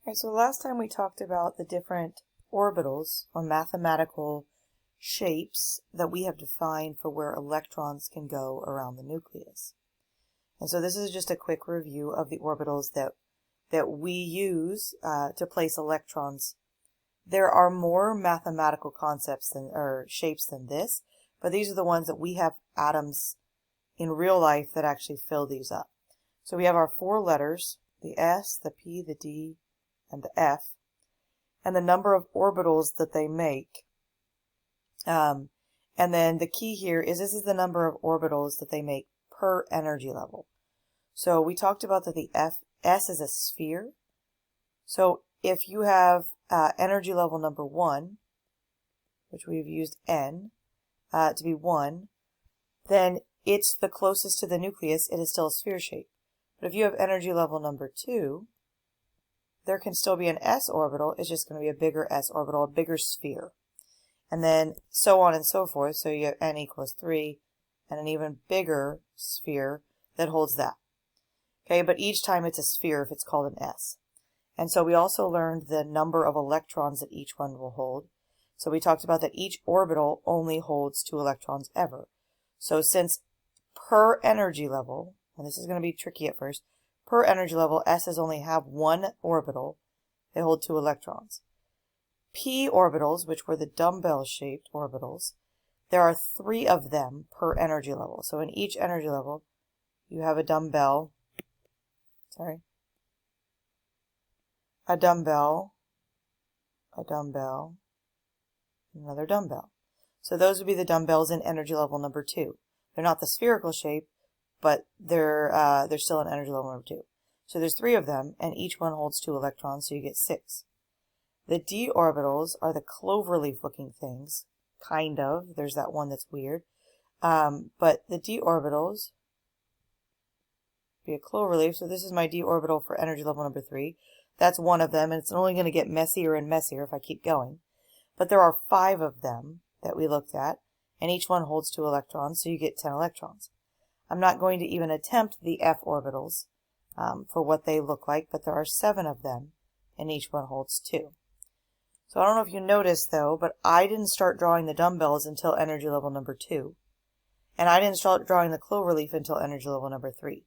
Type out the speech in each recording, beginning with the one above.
Alright, so last time we talked about the different orbitals or mathematical shapes that we have defined for where electrons can go around the nucleus. And so this is just a quick review of the orbitals that we use to place electrons. There are more mathematical concepts or shapes than this, but these are the ones that we have atoms in real life that actually fill these up. So we have our four letters, the S, the P, the D, and the F, and the number of orbitals that they make. And then the key here is this is the number of orbitals that they make per energy level. So we talked about that the S is a sphere. So if you have energy level number 1, which we've used N to be 1, then it's the closest to the nucleus. It is still a sphere shape. But if you have energy level number 2, there can still be an S orbital. It's just going to be a bigger S orbital, a bigger sphere. And then so on and so forth. So you have N equals 3 and an even bigger sphere that holds that. Okay, but each time it's a sphere if it's called an S. And so we also learned the number of electrons that each one will hold. So we talked about that each orbital only holds 2 electrons ever. So since per energy level, and this is going to be tricky at first, per energy level, S's only have 1 orbital. They hold 2 electrons. P orbitals, which were the dumbbell-shaped orbitals, there are 3 of them per energy level. So in each energy level, you have a dumbbell, another dumbbell. So those would be the dumbbells in energy level number 2. They're not the spherical shape, but they're still in energy level number 2. So there's 3 of them, and each one holds 2 electrons, so you get 6. The d orbitals are the cloverleaf-looking things, kind of. There's that one that's weird. But the d orbitals be a cloverleaf. So this is my d orbital for energy level number 3. That's one of them, and it's only going to get messier and messier if I keep going. But there are 5 of them that we looked at, and each one holds 2 electrons, so you get 10 electrons. I'm not going to even attempt the f orbitals for what they look like, but there are 7 of them, and each one holds 2. So I don't know if you noticed, though, but I didn't start drawing the dumbbells until energy level number 2. And I didn't start drawing the cloverleaf until energy level number 3.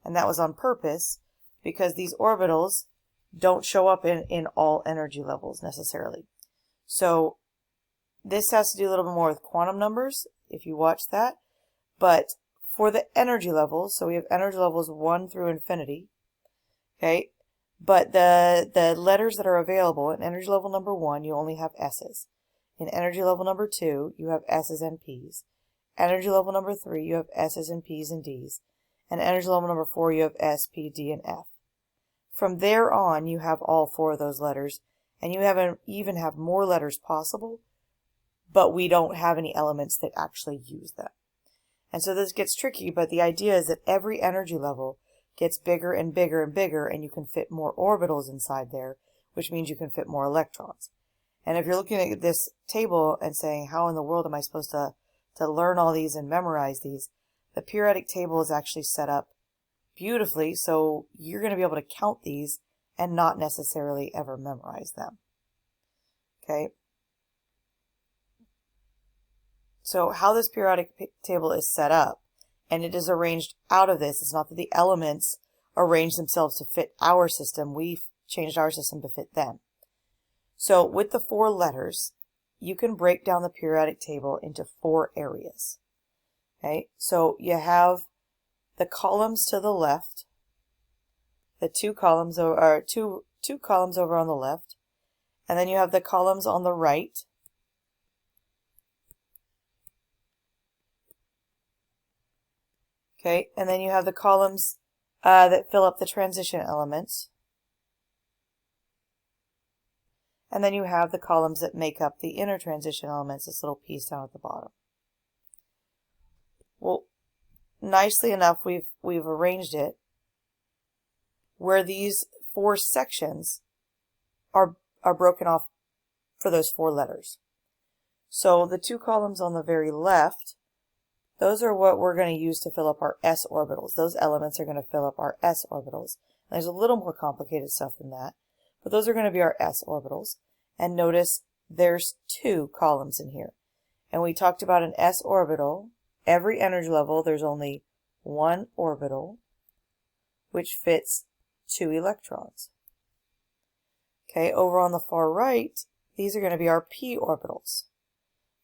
And that was on purpose, because these orbitals don't show up in all energy levels necessarily. So this has to do a little bit more with quantum numbers, if you watch that. But for the energy levels, so we have energy levels 1 through infinity, okay? But the letters that are available in energy level number 1, you only have S's. In energy level number 2, you have S's and P's. Energy level number 3, you have S's and P's and D's. And energy level number 4, you have S, P, D, and F. From there on, you have all 4 of those letters, and you even have more letters possible, but we don't have any elements that actually use them. And so this gets tricky, but the idea is that every energy level gets bigger and bigger and bigger, and you can fit more orbitals inside there, which means you can fit more electrons. And if you're looking at this table and saying, how in the world am I supposed to learn all these and memorize these, the periodic table is actually set up beautifully, so you're going to be able to count these and not necessarily ever memorize them. Okay? So how this periodic table is set up, and it is arranged out of this, it's not that the elements arrange themselves to fit our system, we've changed our system to fit them. So with the 4 letters, you can break down the periodic table into 4 areas. Okay, so you have the columns to the left, the 2 columns are two columns over on the left, and then you have the columns on the right. Okay, and then you have the columns that fill up the transition elements. And then you have the columns that make up the inner transition elements, this little piece down at the bottom. Well, nicely enough, we've arranged it where these 4 sections are broken off for those 4 letters. So the 2 columns on the very left, those are what we're going to use to fill up our s orbitals. Those elements are going to fill up our s orbitals. And there's a little more complicated stuff than that. but those are going to be our s orbitals. And notice there's 2 columns in here. And we talked about an s orbital. Every energy level, there's only 1 orbital, which fits 2 electrons. Okay, over on the far right, these are going to be our p orbitals.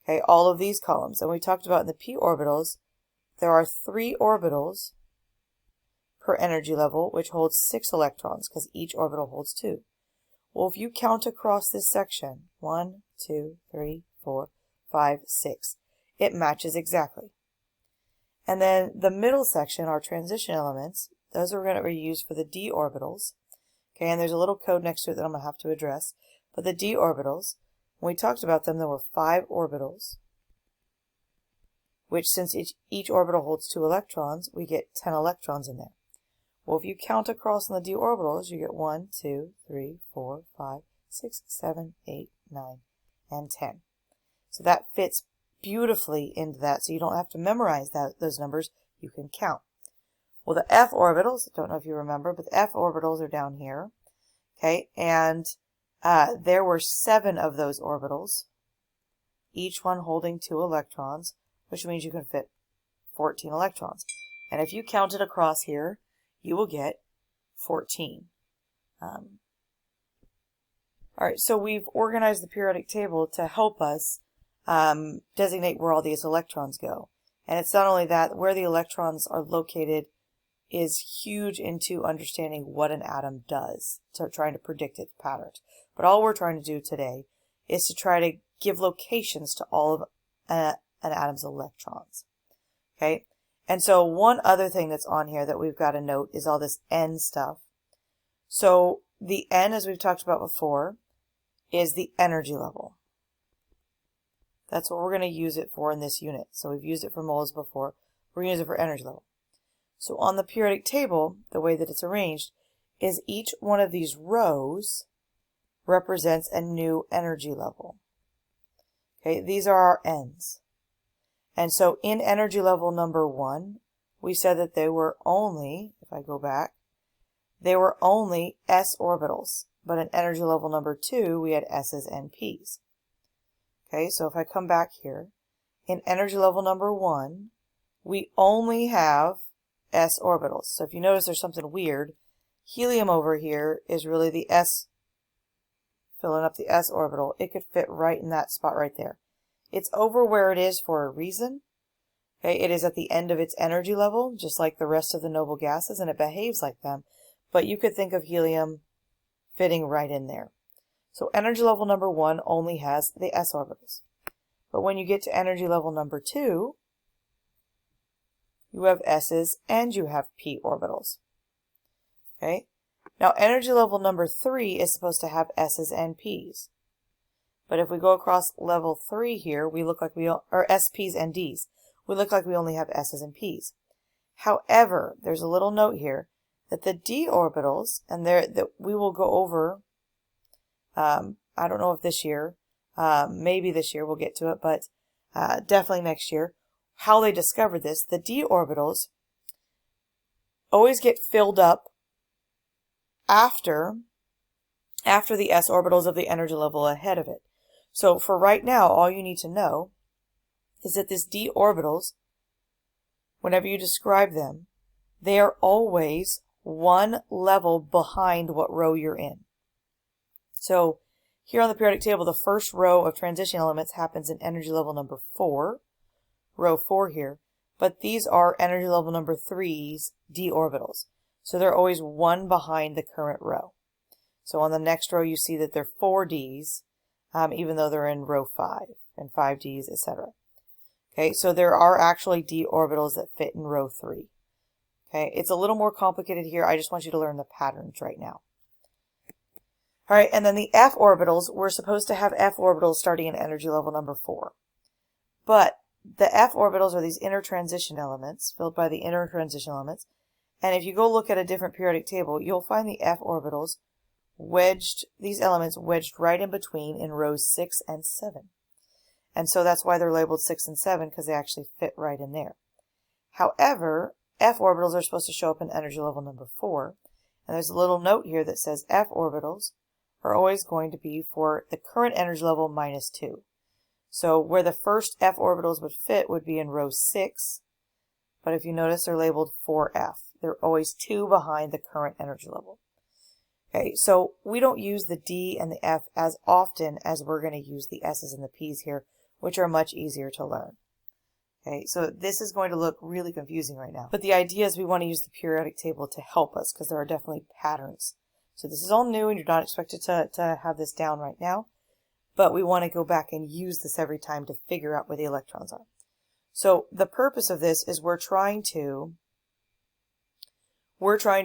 Okay, all of these columns. And we talked about in the p orbitals, there are 3 orbitals per energy level, which holds 6 electrons, because each orbital holds 2. Well, if you count across this section, 1, 2, 3, 4, 5, 6, it matches exactly. And then the middle section, our transition elements, those are going to be used for the d orbitals. Okay, and there's a little code next to it that I'm going to have to address. But the d orbitals, when we talked about them, there were 5 orbitals, which since each orbital holds 2 electrons, we get 10 electrons in there. Well, if you count across on the d orbitals, you get 1, 2, 3, 4, 5, 6, 7, 8, 9, and 10. So that fits beautifully into that, so you don't have to memorize those numbers, you can count. Well, the f orbitals, I don't know if you remember, but the f orbitals are down here. Okay, and there were 7 of those orbitals, each one holding 2 electrons, which means you can fit 14 electrons. And if you count it across here, you will get 14. All right, so we've organized the periodic table to help us designate where all these electrons go. And it's not only that, where the electrons are located is huge into understanding what an atom does, so trying to predict its patterns. But all we're trying to do today is to try to give locations to all of an atom's electrons. Okay, and so one other thing that's on here that we've got to note is all this N stuff. So the N, as we've talked about before, is the energy level. That's what we're going to use it for in this unit. So we've used it for moles before. We're going to use it for energy level. So on the periodic table, the way that it's arranged is each one of these rows represents a new energy level. Okay, these are our N's. And so in energy level number 1, we said that they were only, if I go back, they were only s orbitals. But in energy level number 2, we had s's and p's. Okay, so if I come back here, in energy level number 1, we only have s orbitals. So if you notice there's something weird, helium over here is really the s, filling up the s orbital. It could fit right in that spot right there. It's over where it is for a reason. Okay, it is at the end of its energy level, just like the rest of the noble gases, and it behaves like them. But you could think of helium fitting right in there. So energy level number 1 only has the s orbitals. But when you get to energy level number 2, you have s's and you have p orbitals. Okay? Now energy level number 3 is supposed to have s's and p's. But if we go across level 3 here, we look like or s, p's, and d's. We look like we only have s's and p's. However, there's a little note here that the d orbitals, and that we will go over, I don't know if this year, maybe this year we'll get to it, but definitely next year, how they discovered this, the d orbitals always get filled up after the s orbitals of the energy level ahead of it. So for right now, all you need to know is that this d orbitals, whenever you describe them, they are always one level behind what row you're in. So here on the periodic table, the first row of transition elements happens in energy level number 4, row 4 here, but these are energy level number 3's d orbitals. So they're always one behind the current row. So on the next row, you see that they're 4 d's, even though they're in row 5, and 5 d's, etc. Okay, so there are actually d orbitals that fit in row 3. Okay, it's a little more complicated here. I just want you to learn the patterns right now. All right, and then the f orbitals, we're supposed to have f orbitals starting in energy level number 4. But the f orbitals are these inner transition elements, filled by the inner transition elements. And if you go look at a different periodic table, you'll find the f orbitals wedged, these elements wedged right in between in rows 6 and 7. And so that's why they're labeled 6 and 7, because they actually fit right in there. However, f orbitals are supposed to show up in energy level number 4. And there's a little note here that says f orbitals are always going to be for the current energy level minus 2. So where the first F orbitals would fit would be in row 6, but if you notice they're labeled 4F. They're always 2 behind the current energy level. Okay, so we don't use the D and the F as often as we're going to use the S's and the P's here, which are much easier to learn. Okay, so this is going to look really confusing right now. But the idea is we want to use the periodic table to help us because there are definitely patterns. So this is all new and you're not expected to have this down right now. But we want to go back and use this every time to figure out where the electrons are. So the purpose of this is we're trying to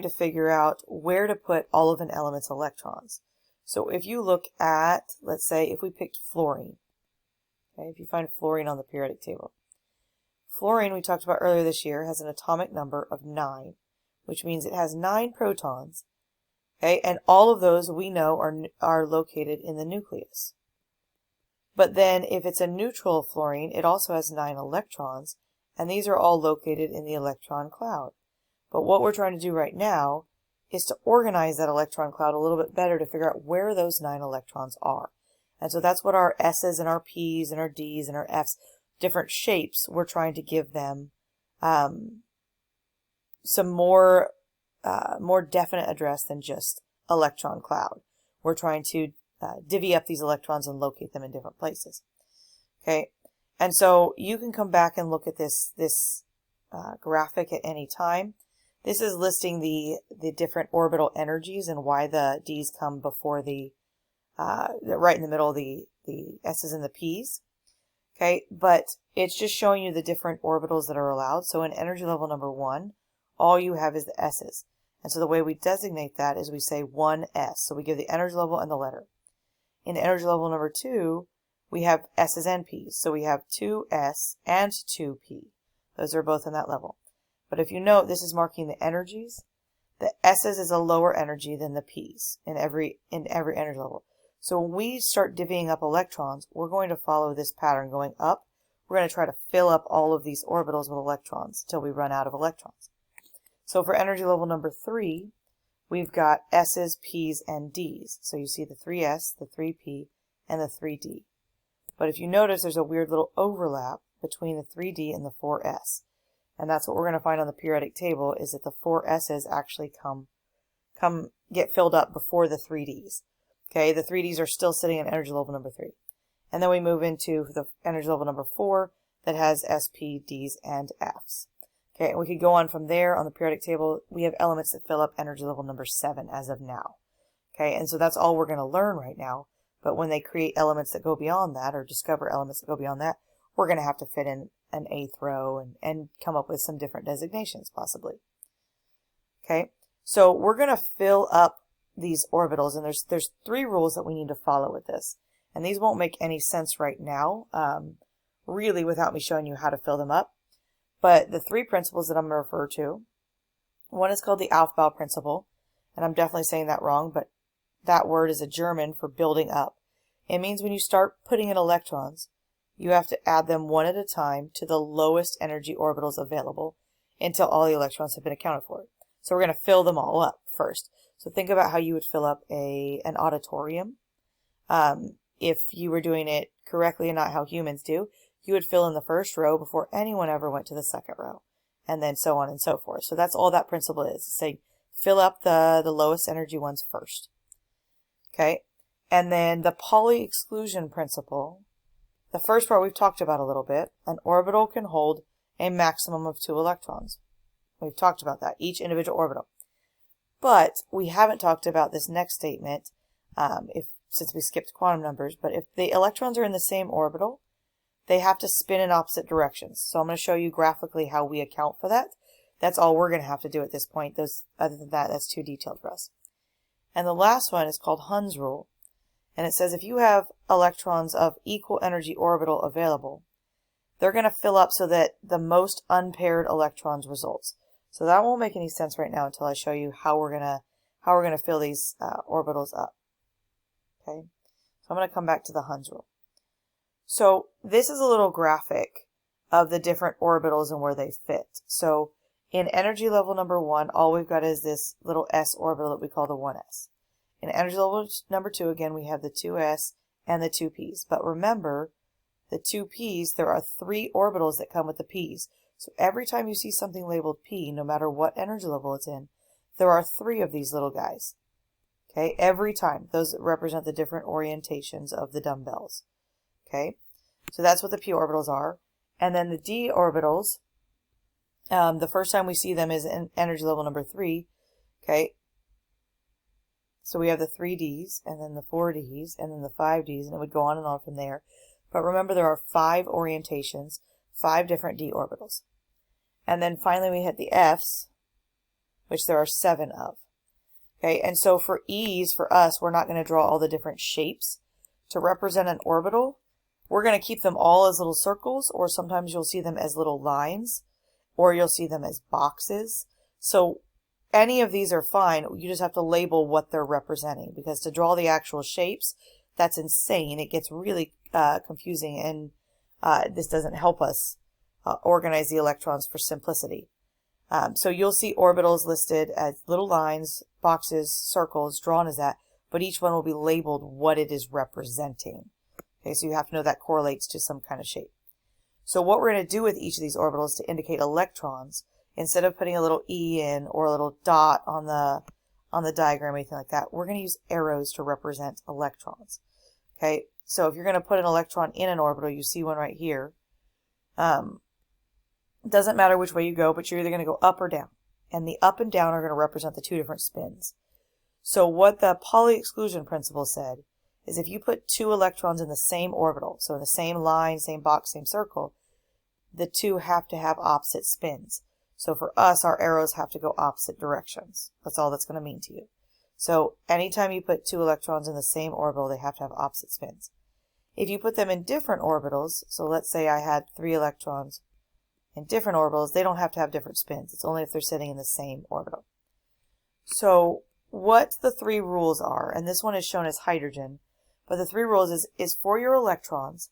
figure out where to put all of an element's electrons. So if you look at, let's say, if we picked fluorine, okay, if you find fluorine on the periodic table. Fluorine, we talked about earlier this year, has an atomic number of 9, which means it has 9 protons, okay, and all of those we know are located in the nucleus. But then if it's a neutral fluorine, it also has 9 electrons, and these are all located in the electron cloud. But what we're trying to do right now is to organize that electron cloud a little bit better to figure out where those 9 electrons are. And so that's what our S's and our P's and our D's and our F's, different shapes, we're trying to give them some more definite address than just electron cloud. We're trying to divvy up these electrons and locate them in different places. Okay, and so you can come back and look at this graphic at any time. This is listing the different orbital energies and why the D's come before the right in the middle of the S's and the P's. Okay, but it's just showing you the different orbitals that are allowed. So in energy level number 1, all you have is the S's. And so the way we designate that is we say 1S. So we give the energy level and the letter. In energy level number 2, we have S's and P's. So we have 2S and 2P. Those are both in that level. But if you note, this is marking the energies. The S's is a lower energy than the P's in every energy level. So when we start divvying up electrons, we're going to follow this pattern going up. We're going to try to fill up all of these orbitals with electrons until we run out of electrons. So for energy level number 3, we've got S's, P's, and D's. So you see the 3S, the 3P, and the 3D. But if you notice, there's a weird little overlap between the 3D and the 4S. And that's what we're going to find on the periodic table, is that the 4S's actually get filled up before the 3Ds. Okay, the 3Ds are still sitting in energy level number 3. And then we move into the energy level number 4 that has S, P, Ds, and Fs. Okay, and we could go on from there on the periodic table. We have elements that fill up energy level number 7 as of now. Okay, and so that's all we're going to learn right now. But when they create elements that go beyond that, or discover elements that go beyond that, we're going to have to fit in an 8th row and come up with some different designations, possibly. Okay, so we're going to fill up these orbitals, and there's 3 rules that we need to follow with this. And these won't make any sense right now, really, without me showing you how to fill them up. But the 3 principles that I'm going to refer to, one is called the Aufbau principle, and I'm definitely saying that wrong, but that word is a German for building up. It means when you start putting in electrons, you have to add them one at a time to the lowest energy orbitals available until all the electrons have been accounted for. So we're going to fill them all up first. So think about how you would fill up an auditorium. If you were doing it correctly and not how humans do, you would fill in the first row before anyone ever went to the second row, and then so on and so forth. So that's all that principle is. Say, fill up the lowest energy ones first. Okay, and then the Pauli exclusion principle. The first part we've talked about a little bit. An orbital can hold a maximum of 2 electrons. We've talked about that, each individual orbital. But we haven't talked about this next statement, since we skipped quantum numbers. But if the electrons are in the same orbital, they have to spin in opposite directions. So I'm going to show you graphically how we account for that. That's all we're going to have to do at this point. Other than that, that's too detailed for us. And the last one is called Hund's rule. And it says if you have electrons of equal energy orbital available, they're going to fill up so that the most unpaired electrons results. So that won't make any sense right now until I show you how we're going to fill these orbitals up. Okay, so I'm going to come back to the Hund's rule. So this is a little graphic of the different orbitals and where they fit. So in energy level number 1, all we've got is this little s orbital that we call the 1s. In energy level number 2, again, we have the 2s and the 2p's. But remember, the 2p's, there are 3 orbitals that come with the p's. So every time you see something labeled p, no matter what energy level it's in, there are 3 of these little guys. Okay, every time. Those represent the different orientations of the dumbbells. Okay, so that's what the p orbitals are. And then the d orbitals, the first time we see them is in energy level number 3. Okay, so we have the 3Ds, and then the 4Ds, and then the 5Ds, and it would go on and on from there. But remember, there are 5 orientations, 5 different d orbitals. And then finally we hit the f's, which there are 7 of. Okay, and so for e's, for us, we're not going to draw all the different shapes. To represent an orbital, we're going to keep them all as little circles, or sometimes you'll see them as little lines, or you'll see them as boxes. So any of these are fine. You just have to label what they're representing, because to draw the actual shapes, that's insane. It gets really confusing, and this doesn't help us organize the electrons for simplicity. So you'll see orbitals listed as little lines, boxes, circles, drawn as that, but each one will be labeled what it is representing. Okay, so you have to know that correlates to some kind of shape. So what we're going to do with each of these orbitals to indicate electrons, instead of putting a little E in or a little dot on the diagram or anything like that, we're going to use arrows to represent electrons. Okay, so if you're going to put an electron in an orbital, you see one right here. Doesn't matter which way you go, but you're either going to go up or down. And the up and down are going to represent the 2 different spins. So what the Pauli exclusion principle said is if you put 2 electrons in the same orbital, so in the same line, same box, same circle, the 2 have to have opposite spins. So for us, our arrows have to go opposite directions. That's all that's going to mean to you. So anytime you put 2 electrons in the same orbital, they have to have opposite spins. If you put them in different orbitals, so let's say I had 3 electrons in different orbitals, they don't have to have different spins. It's only if they're sitting in the same orbital. So what the 3 rules are, and this one is shown as hydrogen, but the 3 rules is for your electrons,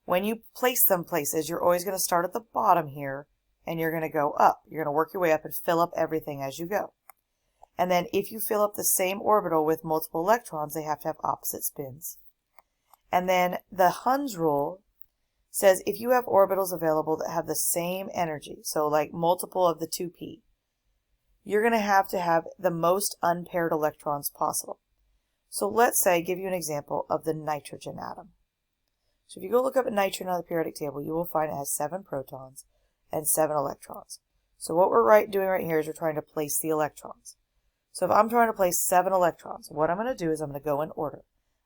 when you place them places, you're always going to start at the bottom here, and you're going to go up. You're going to work your way up and fill up everything as you go. And then if you fill up the same orbital with multiple electrons, they have to have opposite spins. And then the Hund's rule says if you have orbitals available that have the same energy, so like multiple of the 2p, you're going to have the most unpaired electrons possible. So let's say, give you an example of the nitrogen atom. So if you go look up at nitrogen on the periodic table, you will find it has 7 protons and 7 electrons. So what we're doing right here is we're trying to place the electrons. So if I'm trying to place 7 electrons, what I'm going to do is I'm going to go in order.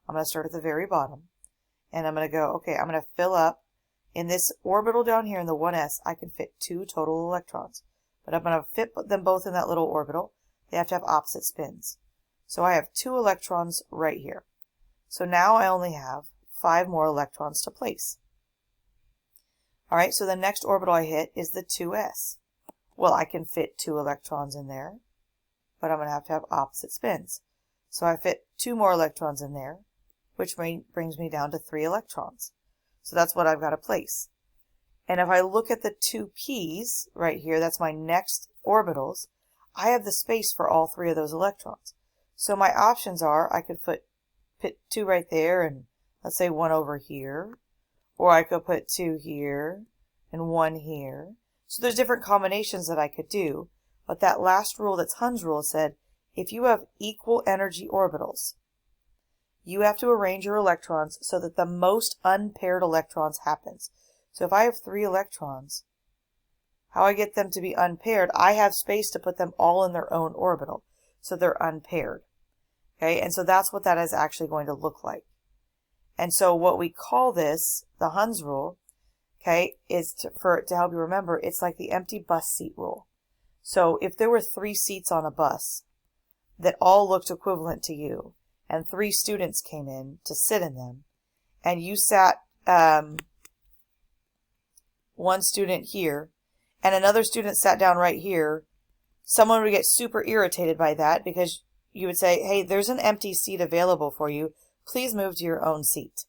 I'm going to start at the very bottom, and I'm going to go, okay, I'm going to fill up. In this orbital down here in the 1s, I can fit 2 total electrons. But I'm going to fit them both in that little orbital. They have to have opposite spins. So I have 2 electrons right here. So now I only have 5 more electrons to place. Alright, so the next orbital I hit is the 2s. Well, I can fit 2 electrons in there, but I'm going to have opposite spins. So I fit 2 more electrons in there, which brings me down to 3 electrons. So that's what I've got to place. And if I look at the 2p's right here, that's my next orbitals, I have the space for all 3 of those electrons. So my options are I could put 2 right there and let's say 1 over here, or I could put 2 here and 1 here. So there's different combinations that I could do, but that last rule, that's Hund's rule, said if you have equal energy orbitals, you have to arrange your electrons so that the most unpaired electrons happens. So if I have 3 electrons, how I get them to be unpaired, I have space to put them all in their own orbital, so they're unpaired. Okay, and so that's what that is actually going to look like. And so what we call this, the Hund's rule, okay, is to help you remember, it's like the empty bus seat rule. So if there were 3 seats on a bus that all looked equivalent to you, and 3 students came in to sit in them, and you sat one student here, and another student sat down right here, someone would get super irritated by that because you would say, hey, there's an empty seat available for you. Please move to your own seat.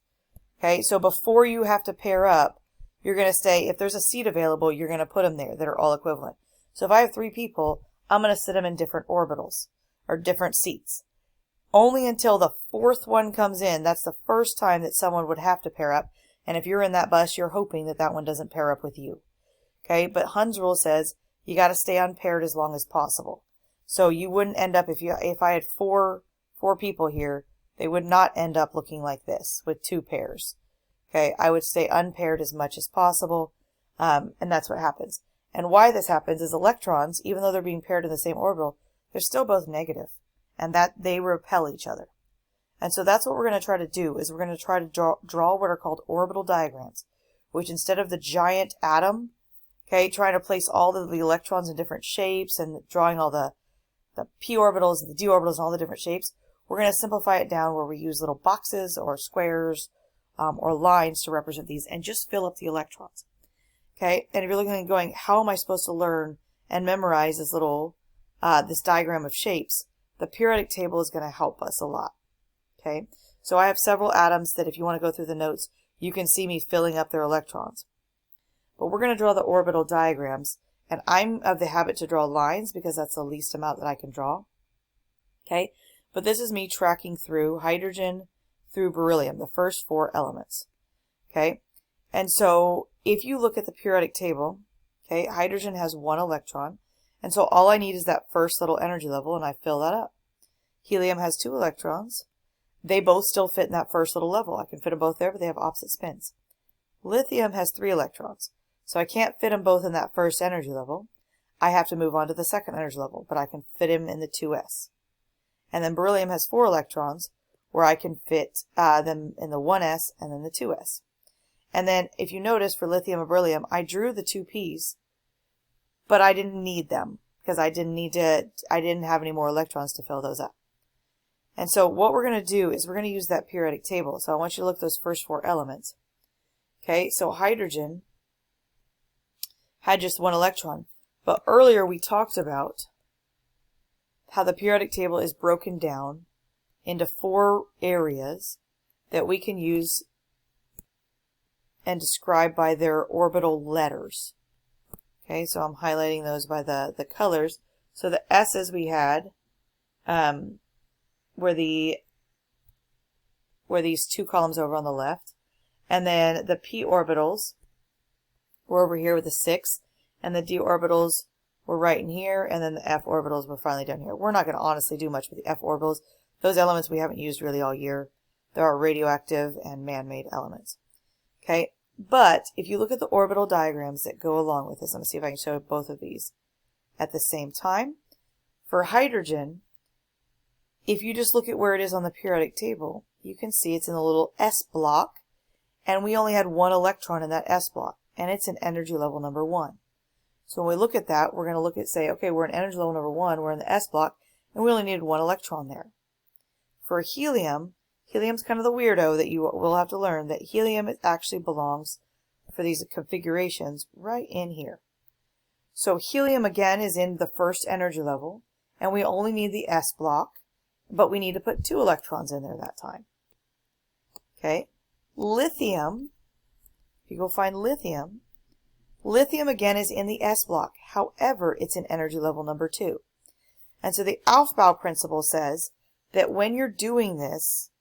Okay, so before you have to pair up, you're going to say, if there's a seat available, you're going to put them there that are all equivalent. So if I have 3 people, I'm going to sit them in different orbitals or different seats. only until the fourth one comes in. That's the first time that someone would have to pair up. And if you're in that bus, you're hoping that that one doesn't pair up with you. Okay, but Hund's rule says you got to stay unpaired as long as possible. So you wouldn't end up, if I had four people here, they would not end up looking like this with two pairs. Okay, I would stay unpaired as much as possible, and that's what happens. And why this happens is electrons, even though they're being paired in the same orbital, they're still both negative, and that they repel each other. And so that's what we're going to try to do, is we're going to try to draw what are called orbital diagrams, which instead of the giant atom, okay, trying to place all of the electrons in different shapes and drawing all the p orbitals and the d orbitals and all the different shapes, we're going to simplify it down where we use little boxes or squares or lines to represent these and just fill up the electrons. Okay, and if you're looking and going, how am I supposed to learn and memorize this little this diagram of shapes? The periodic table is going to help us a lot. Okay, so I have several atoms that if you want to go through the notes, you can see me filling up their electrons. But we're going to draw the orbital diagrams, and I'm of the habit to draw lines because that's the least amount that I can draw. Okay, but this is me tracking through hydrogen through beryllium, the first four elements. Okay, and so if you look at the periodic table, okay, hydrogen has 1 electron, and so all I need is that first little energy level, and I fill that up. Helium has 2 electrons. They both still fit in that first little level. I can fit them both there, but they have opposite spins. Lithium has 3 electrons, so I can't fit them both in that first energy level. I have to move on to the second energy level, but I can fit him in the 2s. And then beryllium has 4 electrons, where I can fit them in the 1s and then the 2s. And then if you notice for lithium and beryllium, I drew the 2 p's, but I didn't need them because I didn't have any more electrons to fill those up. And so what we're going to do is we're going to use that periodic table. So I want you to look at those first 4 elements. Okay, so hydrogen had just 1 electron, but earlier we talked about how the periodic table is broken down into 4 areas that we can use and describe by their orbital letters. Okay, so I'm highlighting those by the colors. So the S's we had were these 2 columns over on the left, and then the p orbitals were over here with the 6, and the d orbitals were right in here, and then the f orbitals were finally down here. We're not going to honestly do much with the f orbitals. Those elements we haven't used really all year. There are radioactive and man-made elements. Okay, but if you look at the orbital diagrams that go along with this, let me see if I can show both of these at the same time. For hydrogen, if you just look at where it is on the periodic table, you can see it's in the little s block, and we only had 1 electron in that s block, and it's in energy level number 1. So when we look at that, we're going to look at, say, okay, we're in energy level number 1, we're in the s block, and we only needed 1 electron there. For helium, helium's kind of the weirdo that you will have to learn that helium actually belongs for these configurations right in here. So helium again is in the first energy level, and we only need the s block, but we need to put 2 electrons in there that time. Okay, lithium, if you go find lithium, lithium again is in the s block. However, it's in energy level number 2. And so the Aufbau principle says that when you're doing this,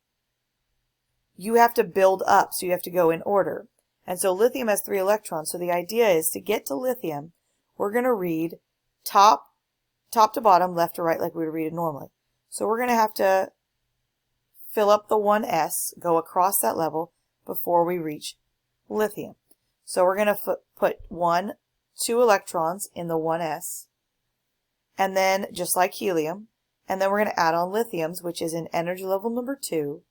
you have to build up, so you have to go in order. And so lithium has 3 electrons, so the idea is to get to lithium, we're going to read top to bottom, left to right, like we would read it normally. So we're going to have to fill up the 1s, go across that level before we reach lithium. So we're going to put 2 electrons in the 1s, and then just like helium, and then we're going to add on lithiums, which is in energy level number 2,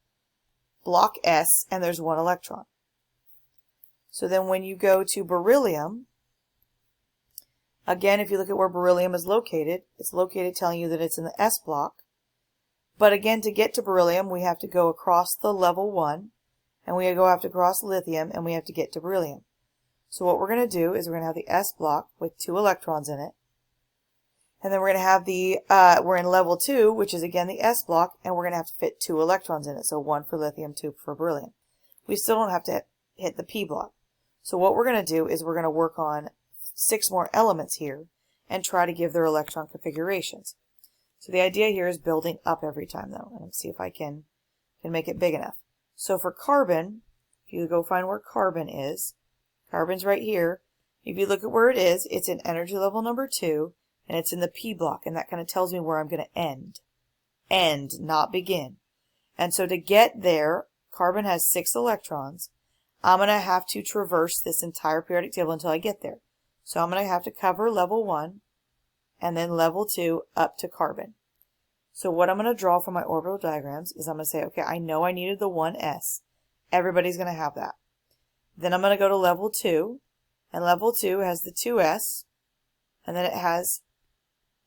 block S, and there's 1 electron. So then when you go to beryllium, again, if you look at where beryllium is located, it's located telling you that it's in the S block. But again, to get to beryllium, we have to go across the level 1, and we have to cross lithium, and we have to get to beryllium. So what we're going to do is we're going to have the S block with 2 electrons in it. And then we're going to have we're in level 2, which is again the S block, and we're going to have to fit 2 electrons in it. So 1 for lithium, 2 for beryllium. We still don't have to hit the P block. So what we're going to do is we're going to work on 6 more elements here and try to give their electron configurations. So the idea here is building up every time though. And let's see if I can make it big enough. So for carbon, if you go find where carbon is, carbon's right here. If you look at where it is, it's in energy level number 2, and it's in the P block, and that kind of tells me where I'm going to end. End, not begin. And so to get there, carbon has 6 electrons. I'm going to have to traverse this entire periodic table until I get there. So I'm going to have to cover level 1, and then level 2 up to carbon. So what I'm going to draw for my orbital diagrams is I'm going to say, okay, I know I needed the 1s. Everybody's going to have that. Then I'm going to go to level 2, and level 2 has the 2s, and then it has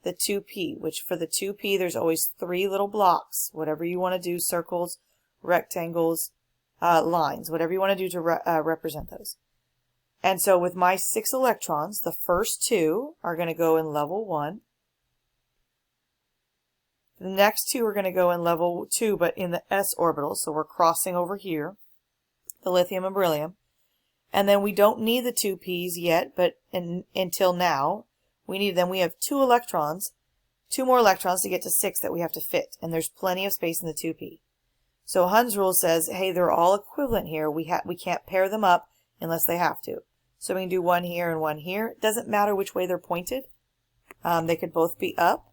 the 2p, which for the 2p there's always 3 little blocks, whatever you want to do, circles, rectangles, lines, whatever you want to do to represent those. And so with my 6 electrons, the first 2 are going to go in level 1. The next 2 are going to go in level 2, but in the s orbital, so we're crossing over here, the lithium and beryllium. And then we don't need the 2p's yet, but until now, we need them. We have 2 electrons, 2 more electrons to get to 6 that we have to fit, and there's plenty of space in the 2p. So Hund's rule says, hey, they're all equivalent here. We can't pair them up unless they have to. So we can do one here and one here. It doesn't matter which way they're pointed. They could both be up.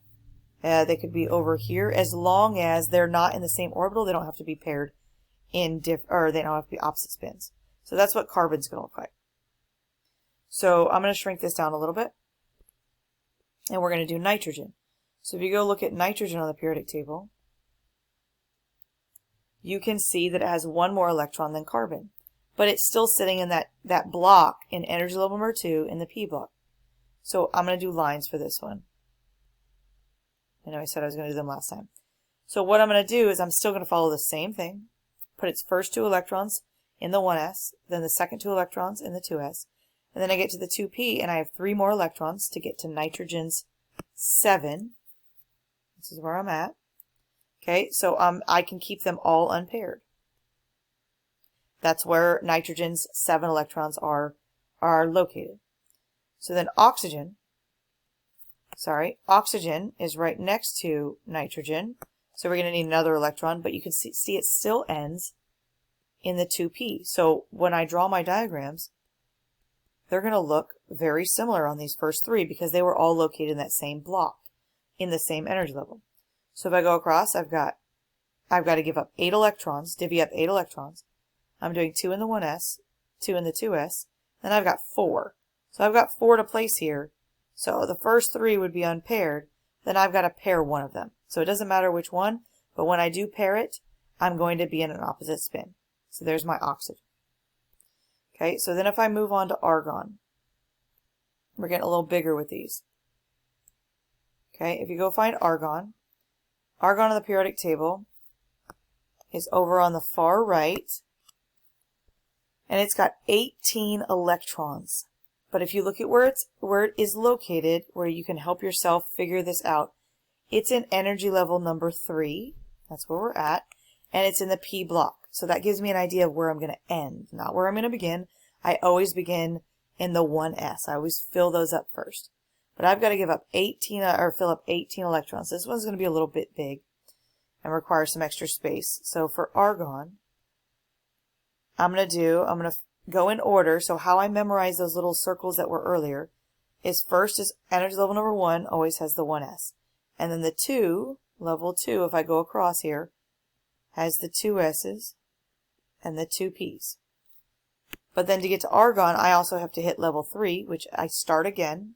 They could be over here, as long as they're not in the same orbital. They don't have to be paired or they don't have to be opposite spins. So that's what carbon's going to look like. So I'm going to shrink this down a little bit, and we're going to do nitrogen. So if you go look at nitrogen on the periodic table, you can see that it has 1 more electron than carbon, but it's still sitting in that block in energy level number 2 in the P block. So I'm going to do lines for this one. I know I said I was going to do them last time. So what I'm going to do is I'm still going to follow the same thing. Put its first 2 electrons in the 1s, then the second 2 electrons in the 2s, and then I get to the 2p, and I have 3 more electrons to get to nitrogen's 7. This is where I'm at. Okay, so I can keep them all unpaired. That's where nitrogen's 7 electrons are located. So then oxygen is right next to nitrogen. So we're going to need another electron, but you can see it still ends in the 2p. So when I draw my diagrams, they're going to look very similar on these first 3 because they were all located in that same block, in the same energy level. So if I go across, I've got to give up 8 electrons, divvy up 8 electrons. I'm doing 2 in the 1s, 2 in the 2s, then I've got 4. So I've got 4 to place here. So the first 3 would be unpaired, then I've got to pair one of them. So it doesn't matter which one, but when I do pair it, I'm going to be in an opposite spin. So there's my oxygen. Okay, so then if I move on to argon, we're getting a little bigger with these. Okay, if you go find argon on the periodic table is over on the far right, and it's got 18 electrons. But if you look at where it is located, where you can help yourself figure this out, it's in energy level number 3. That's where we're at. And it's in the P block. So that gives me an idea of where I'm going to end, not where I'm going to begin. I always begin in the 1s. I always fill those up first. But I've got to give up 18, or fill up 18 electrons. This one's going to be a little bit big and require some extra space. So for argon, I'm going to go in order. So how I memorize those little circles that were earlier is first is energy level number 1 always has the 1s. And then the 2, level 2, if I go across here, has the 2s's and the 2p's. But then to get to argon, I also have to hit level 3, which I start again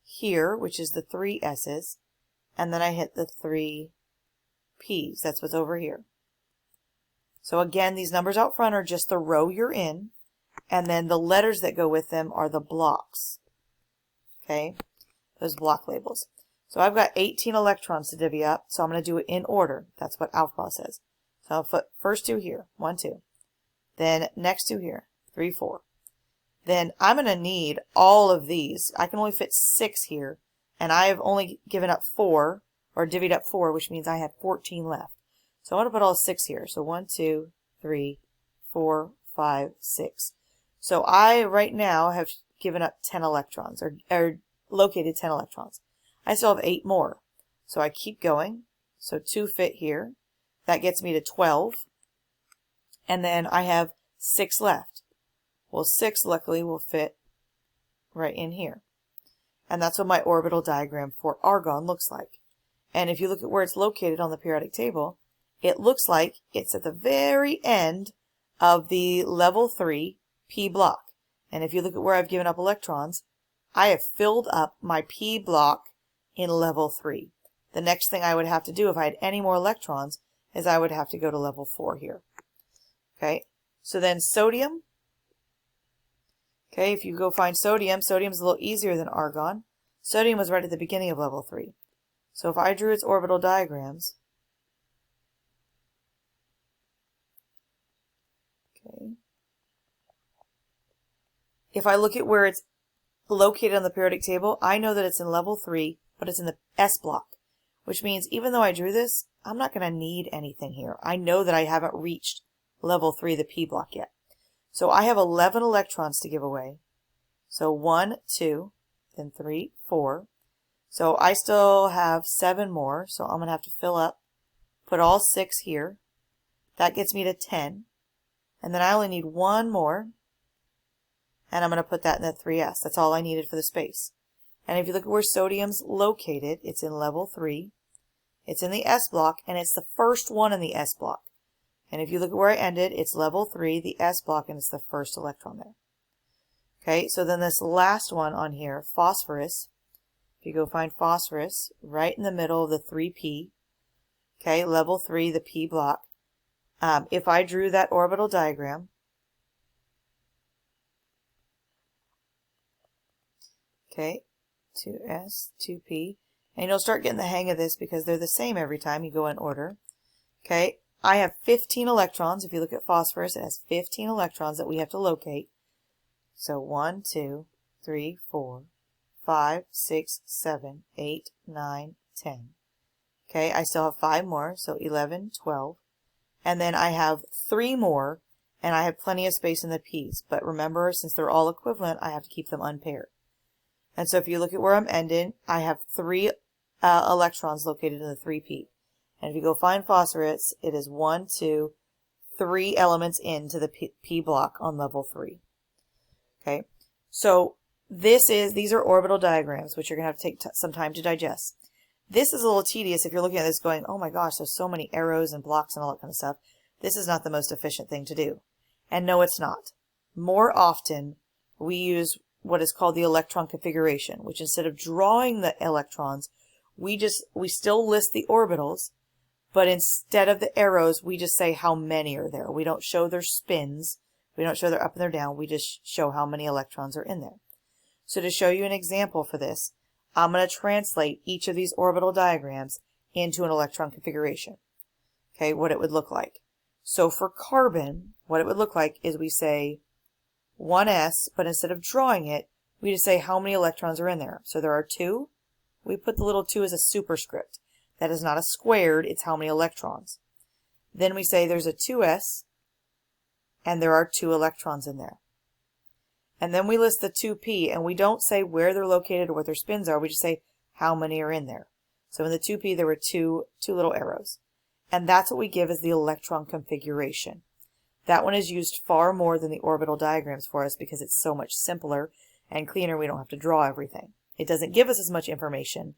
here, which is the 3s's, and then I hit the 3p's. That's what's over here. So again, these numbers out front are just the row you're in, and then the letters that go with them are the blocks. Okay, those block labels. So I've got 18 electrons to divvy up, so I'm going to do it in order. That's what alpha says. So I'll put first 2 here, 1, 2. Then next 2 here, 3, 4. Then I'm going to need all of these. I can only fit 6 here, and I have only given up 4, or divvied up 4, which means I have 14 left. So I want to put all 6 here. So 1, 2, 3, 4, 5, 6. So I right now have given up 10 electrons, or located 10 electrons. I still have 8 more. So I keep going. So 2 fit here. That gets me to 12. And then I have 6 left. Well, 6 luckily will fit right in here. And that's what my orbital diagram for argon looks like. And if you look at where it's located on the periodic table, it looks like it's at the very end of the level 3 p block. And if you look at where I've given up electrons, I have filled up my p block in level 3. The next thing I would have to do if I had any more electrons is I would have to go to level 4 here. Okay, so then sodium. Okay, if you go find sodium, sodium's a little easier than argon. Sodium was right at the beginning of level 3. So if I drew its orbital diagrams, okay, if I look at where it's located on the periodic table, I know that it's in level 3, but it's in the S block, which means even though I drew this, I'm not going to need anything here. I know that I haven't reached level 3, the p block yet. So I have 11 electrons to give away. So 1, 2, then 3, 4. So I still have 7 more, so I'm going to have to fill up, put all 6 here. That gets me to 10. And then I only need 1 more, and I'm going to put that in the 3s. That's all I needed for the space. And if you look at where sodium's located, it's in level 3. It's in the S block, and it's the first one in the S block. And if you look at where I ended, it's level 3, the S block, and it's the first electron there. Okay, so then this last one on here, phosphorus. If you go find phosphorus, right in the middle of the 3p, okay, level 3, the p block. If I drew that orbital diagram, okay, 2s, 2p, and you'll start getting the hang of this because they're the same every time you go in order. Okay, I have 15 electrons. If you look at phosphorus, it has 15 electrons that we have to locate. So 1, 2, 3, 4, 5, 6, 7, 8, 9, 10. Okay, I still have 5 more, so 11, 12. And then I have 3 more, and I have plenty of space in the p's. But remember, since they're all equivalent, I have to keep them unpaired. And so if you look at where I'm ending, I have 3 electrons located in the 3p. And if you go find phosphorus, it is 1, 2, 3 elements into the p block on level 3. Okay, so these are orbital diagrams, which you're going to have to take some time to digest. This is a little tedious if you're looking at this going, oh my gosh, there's so many arrows and blocks and all that kind of stuff. This is not the most efficient thing to do. And no, it's not. More often, we use what is called the electron configuration, which instead of drawing the electrons, we still list the orbitals, but instead of the arrows, we just say how many are there. We don't show their spins. We don't show their up and their down. We just show how many electrons are in there. So to show you an example for this, I'm going to translate each of these orbital diagrams into an electron configuration. Okay, what it would look like. So for carbon, what it would look like is we say 1s, but instead of drawing it, we just say how many electrons are in there. So there are 2. We put the little 2 as a superscript. That is not a squared, it's how many electrons. Then we say there's a 2s, and there are 2 electrons in there. And then we list the 2p, and we don't say where they're located or what their spins are, we just say how many are in there. So in the 2p there were two little arrows. And that's what we give as the electron configuration. That one is used far more than the orbital diagrams for us because it's so much simpler and cleaner. We don't have to draw everything. It doesn't give us as much information,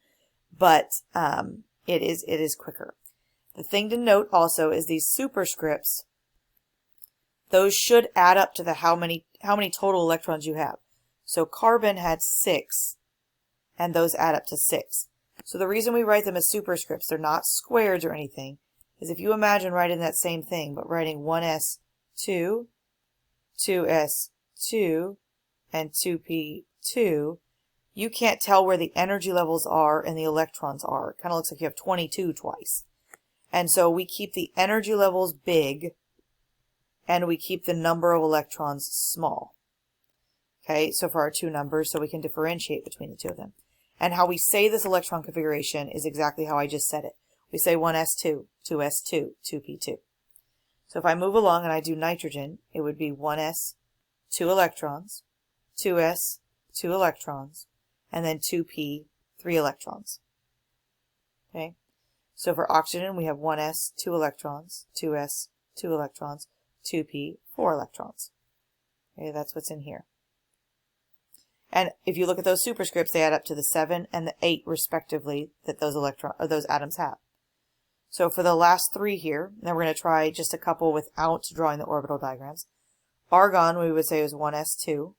but it is quicker. The thing to note also is these superscripts, those should add up to the how many total electrons you have. So carbon had 6, and those add up to 6. So the reason we write them as superscripts, they're not squares or anything, is if you imagine writing that same thing, but writing 1s2, 2s2, and 2p2, you can't tell where the energy levels are and the electrons are. It kind of looks like you have 22 twice. And so we keep the energy levels big, and we keep the number of electrons small. Okay, so for our 2 numbers, so we can differentiate between the 2 of them. And how we say this electron configuration is exactly how I just said it. We say 1s2, 2s2, 2p2. So if I move along and I do nitrogen, it would be 1s, 2 electrons, 2s, 2 electrons, and then 2p, 3 electrons. Okay, so for oxygen, we have 1s, 2 electrons, 2s, 2 electrons, 2p, 4 electrons. Okay, that's what's in here. And if you look at those superscripts, they add up to the 7 and the 8 respectively that those atoms have. So for the last 3 here, now we're going to try just a couple without drawing the orbital diagrams. Argon, we would say, is 1s2,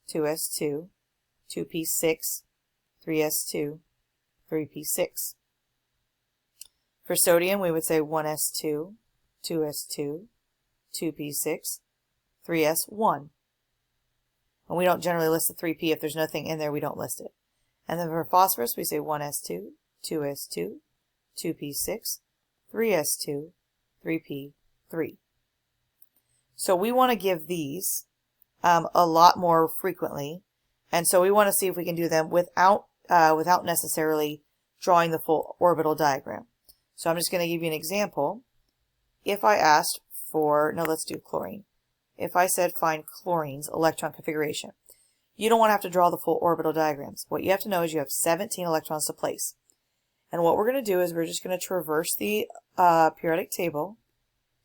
2s2, 2p6, 3s2, 3p6. For sodium, we would say 1s2, 2s2, 2p6, 3s1. And we don't generally list the 3p. If there's nothing in there, we don't list it. And then for phosphorus, we say 1s2, 2s2, 2p6, 3s2, 3p3. So we want to give these a lot more frequently. And so we want to see if we can do them without necessarily drawing the full orbital diagram. So I'm just going to give you an example. If I asked for, no, let's do chlorine. If I said find chlorine's electron configuration, you don't want to have to draw the full orbital diagrams. What you have to know is you have 17 electrons to place. And what we're going to do is we're just going to traverse the periodic table,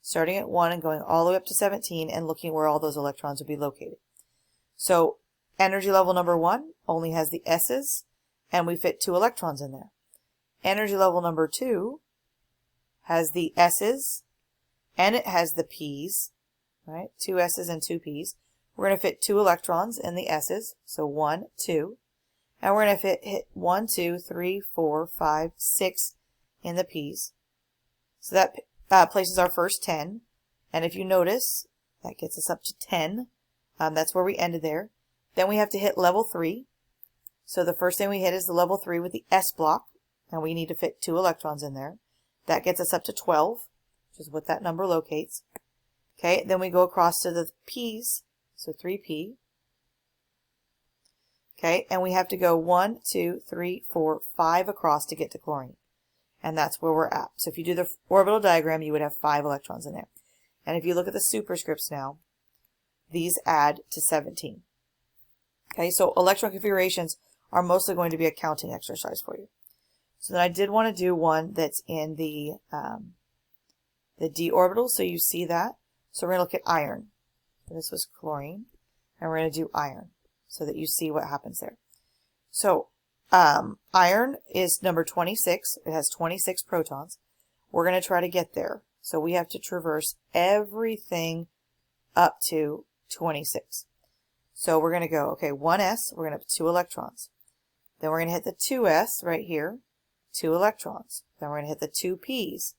starting at 1 and going all the way up to 17 and looking where all those electrons would be located. So energy level number 1 only has the S's, and we fit 2 electrons in there. Energy level number 2 has the S's, and it has the P's. Right, 2 S's and 2 P's. We're going to fit 2 electrons in the S's, so 1, 2. And we're going to hit 1, 2, 3, 4, 5, 6 in the P's. So that places our first 10. And if you notice, that gets us up to 10. That's where we ended there. Then we have to hit level 3. So the first thing we hit is the level 3 with the S block. And we need to fit 2 electrons in there. That gets us up to 12, which is what that number locates. Okay, then we go across to the P's, so 3p. Okay, and we have to go 1, 2, 3, 4, 5 across to get to chlorine. And that's where we're at. So if you do the orbital diagram, you would have 5 electrons in there. And if you look at the superscripts now, these add to 17. Okay, so electron configurations are mostly going to be a counting exercise for you. So then I did want to do one that's in the d orbital, so you see that. So we're going to look at iron. This was chlorine, and we're going to do iron so that you see what happens there. So iron is number 26. It has 26 protons. We're going to try to get there. So we have to traverse everything up to 26. So we're going to go, okay, 1s, we're going to put 2 electrons. Then we're going to hit the 2s right here, 2 electrons. Then we're going to hit the 2p's.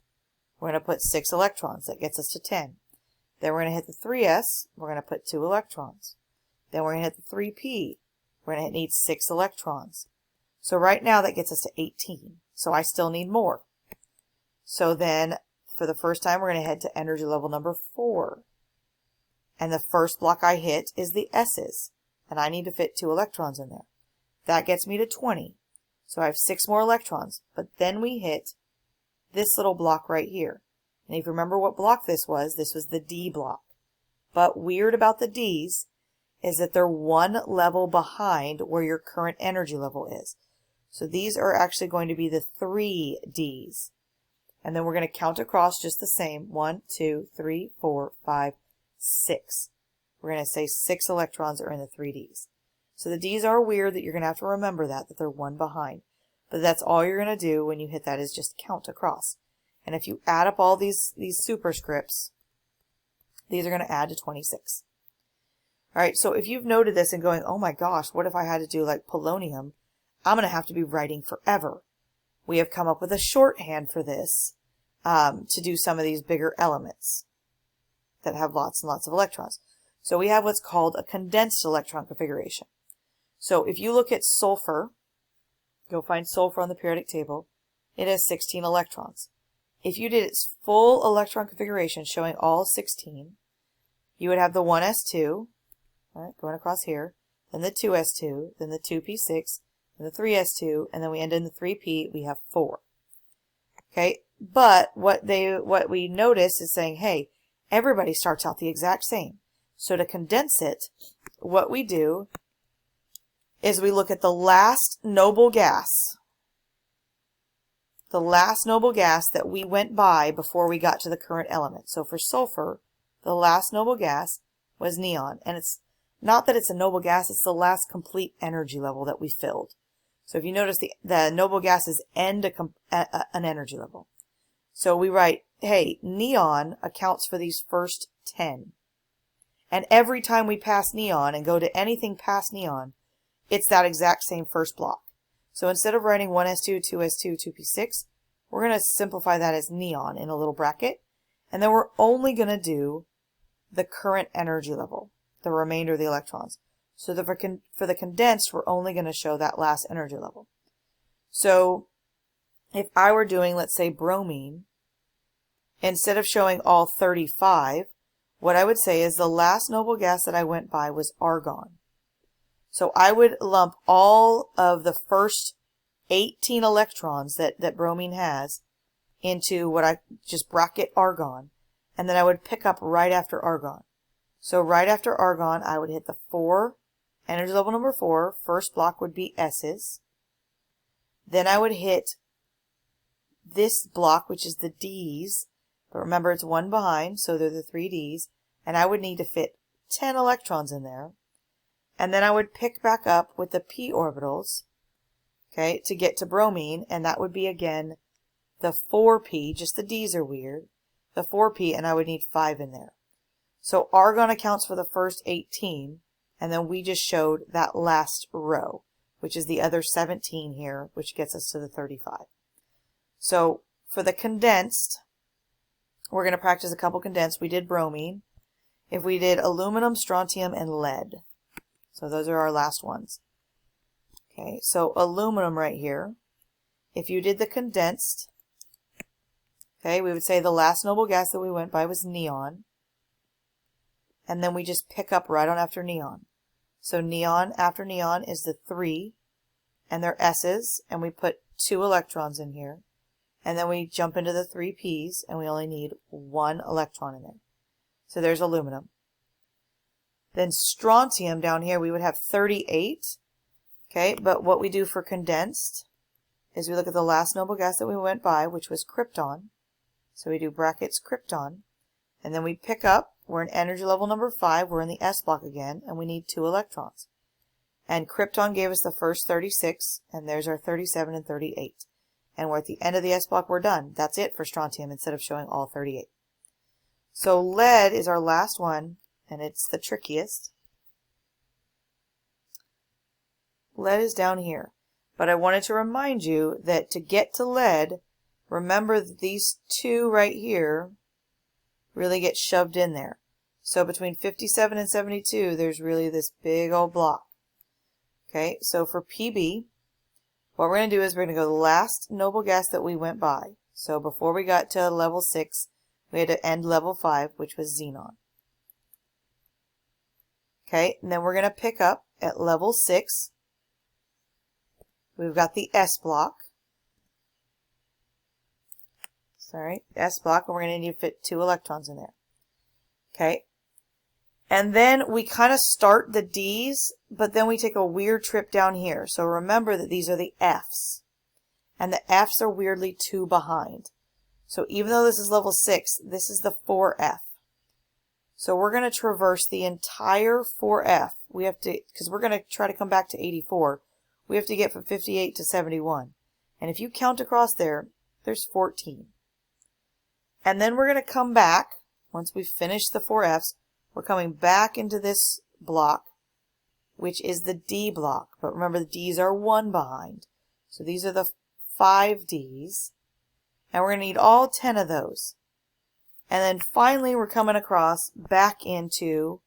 We're going to put 6 electrons. That gets us to 10. Then we're going to hit the 3s. We're going to put 2 electrons. Then we're going to hit the 3p. We're going to need 6 electrons. So right now that gets us to 18. So I still need more. So then for the first time we're going to head to energy level number 4. And the first block I hit is the S's. And I need to fit 2 electrons in there. That gets me to 20. So I have 6 more electrons. But then we hit this little block right here. And if you remember what block this was the D block. But weird about the D's is that they're one level behind where your current energy level is. So these are actually going to be the 3 D's. And then we're going to count across just the same. 1, 2, 3, 4, 5, 6. We're going to say 6 electrons are in the 3 D's. So the D's are weird that you're going to have to remember that they're one behind. But that's all you're going to do when you hit that is just count across. And if you add up all these superscripts, these are going to add to 26. All right, so if you've noted this and going, oh my gosh, what if I had to do like polonium? I'm going to have to be writing forever. We have come up with a shorthand for this to do some of these bigger elements that have lots and lots of electrons. So we have what's called a condensed electron configuration. So if you look at sulfur, go find sulfur on the periodic table, it has 16 electrons. If you did its full electron configuration showing all 16, you would have the 1s2, right, going across here, then the 2s2, then the 2p6, then the 3s2, and then we end in the 3p, we have 4. Okay, but what we notice is saying, hey, everybody starts out the exact same. So to condense it, what we do is we look at the last noble gas. the last noble gas that we went by before we got to the current element. So for sulfur, the last noble gas was neon. And it's not that it's a noble gas, it's the last complete energy level that we filled. So if you notice, the noble gases end an energy level. So we write, hey, neon accounts for these first 10. And every time we pass neon and go to anything past neon, it's that exact same first block. So instead of writing 1s2, 2s2, 2p6, we're going to simplify that as neon in a little bracket. And then we're only going to do the current energy level, the remainder of the electrons. So for the condensed, we're only going to show that last energy level. So if I were doing, let's say, bromine, instead of showing all 35, what I would say is the last noble gas that I went by was argon. So I would lump all of the first 18 electrons that bromine has into what I just bracket argon, and then I would pick up right after argon. So right after argon, I would hit the 4, energy level number 4. First block would be S's. Then I would hit this block, which is the D's, but remember it's one behind, so they're the 3 D's, and I would need to fit 10 electrons in there. And then I would pick back up with the p orbitals, okay, to get to bromine, and that would be again the 4p, just the D's are weird, the 4p, and I would need 5 in there. So argon accounts for the first 18, and then we just showed that last row, which is the other 17 here, which gets us to the 35. So for the condensed, we're going to practice a couple condensed. We did bromine. If we did aluminum, strontium, and lead. So those are our last ones. Okay, so aluminum right here. If you did the condensed, okay, we would say the last noble gas that we went by was neon. And then we just pick up right on after neon. So neon after neon is the 3, and they're S's, and we put 2 electrons in here. And then we jump into the 3 P's, and we only need 1 electron in there. So there's aluminum. Then strontium down here, we would have 38. Okay, but what we do for condensed is we look at the last noble gas that we went by, which was krypton. So we do brackets krypton. And then we pick up, we're in energy level number 5, we're in the S block again, and we need 2 electrons. And krypton gave us the first 36, and there's our 37 and 38. And we're at the end of the S block, we're done. That's it for strontium instead of showing all 38. So lead is our last one, and it's the trickiest. Lead is down here. But I wanted to remind you that to get to lead, remember that these 2 right here really get shoved in there. So between 57 and 72, there's really this big old block. Okay, so for PB, what we're going to do is we're going to go the last noble gas that we went by. So before we got to level 6, we had to end level 5, which was xenon. Okay, and then we're going to pick up at level 6. We've got the S block. Sorry, S block, and we're going to need to fit 2 electrons in there. Okay, and then we kind of start the D's, but then we take a weird trip down here. So remember that these are the F's, and the F's are weirdly 2 behind. So even though this is level 6, this is the 4F. So we're going to traverse the entire 4F. We have to, because we're going to try to come back to 84. We have to get from 58 to 71. And if you count across there, there's 14. And then we're going to come back, once we finish the 4Fs, we're coming back into this block, which is the D block. But remember, the D's are 1 behind. So these are the 5 D's. And we're going to need all 10 of those. And then finally, we're coming across back into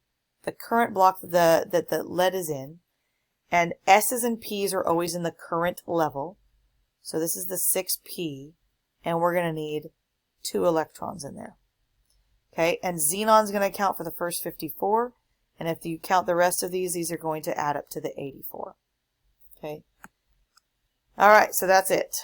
the current block that the lead is in. And S's and P's are always in the current level. So this is the 6P. And we're going to need 2 electrons in there. Okay, and xenon's going to count for the first 54. And if you count the rest of these are going to add up to the 84. Okay. All right, so that's it.